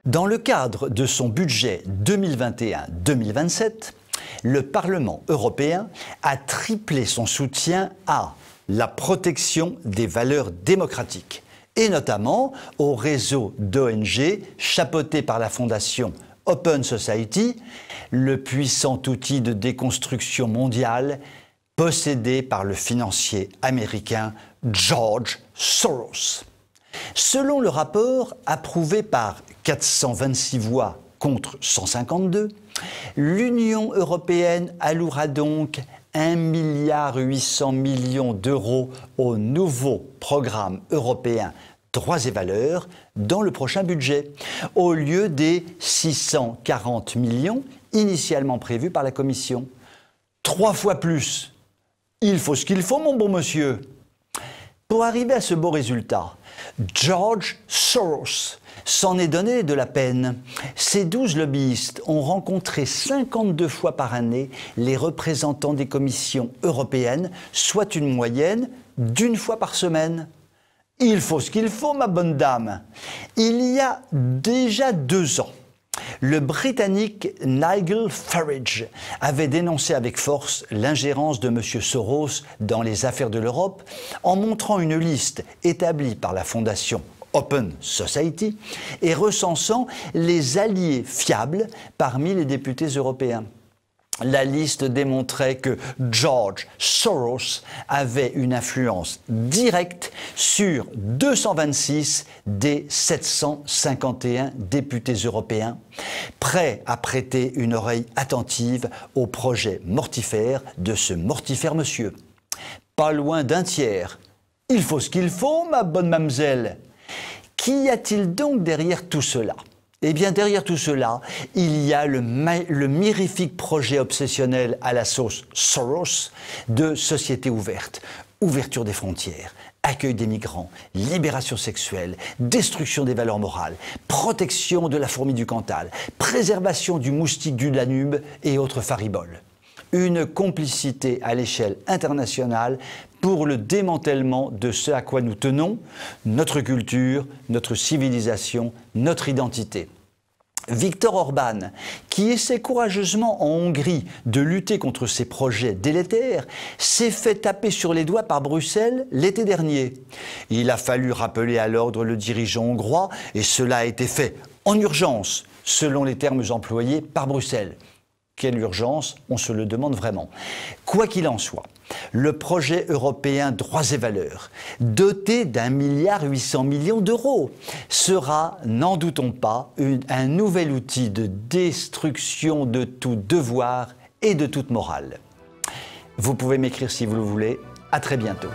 Dans le cadre de son budget 2021-2027, le Parlement européen a triplé son soutien à la protection des valeurs démocratiques et notamment au réseau d'ONG chapeauté par la fondation Open Society, le puissant outil de déconstruction mondiale possédé par le financier américain George Soros. Selon le rapport approuvé par 426 voix contre 152, l'Union européenne allouera donc 1,8 milliard d'euros au nouveau programme européen Droits et valeurs dans le prochain budget, au lieu des 640 millions initialement prévus par la Commission. 3 fois plus. Il faut ce qu'il faut, mon bon monsieur. Pour arriver à ce beau résultat, George Soros s'en est donné de la peine. Ces 12 lobbyistes ont rencontré 52 fois par année les représentants des commissions européennes, soit une moyenne d'1 fois par semaine. Il faut ce qu'il faut, ma bonne dame. Il y a déjà 2 ans, le Britannique Nigel Farage avait dénoncé avec force l'ingérence de M. Soros dans les affaires de l'Europe en montrant une liste établie par la fondation Open Society et recensant les alliés fiables parmi les députés européens. La liste démontrait que George Soros avait une influence directe sur 226 des 751 députés européens, prêts à prêter une oreille attentive au projet mortifère de ce mortifère monsieur. Pas loin d'1 tiers. Il faut ce qu'il faut, ma bonne mamzelle. Qu'y a-t-il donc derrière tout cela ? Eh bien, derrière tout cela, il y a le mirifique projet obsessionnel à la sauce Soros de société ouverte, ouverture des frontières, accueil des migrants, libération sexuelle, destruction des valeurs morales, protection de la fourmi du Cantal, préservation du moustique du Danube et autres fariboles. Une complicité à l'échelle internationale pour le démantèlement de ce à quoi nous tenons, notre culture, notre civilisation, notre identité. Viktor Orban, qui essaie courageusement en Hongrie de lutter contre ces projets délétères, s'est fait taper sur les doigts par Bruxelles l'été dernier. Il a fallu rappeler à l'ordre le dirigeant hongrois et cela a été fait en urgence, selon les termes employés par Bruxelles. Quelle urgence, on se le demande vraiment. Quoi qu'il en soit, le projet européen Droits et valeurs, doté d'1,8 milliard d'euros, sera, n'en doutons pas, un nouvel outil de destruction de tout devoir et de toute morale. Vous pouvez m'écrire si vous le voulez. À très bientôt.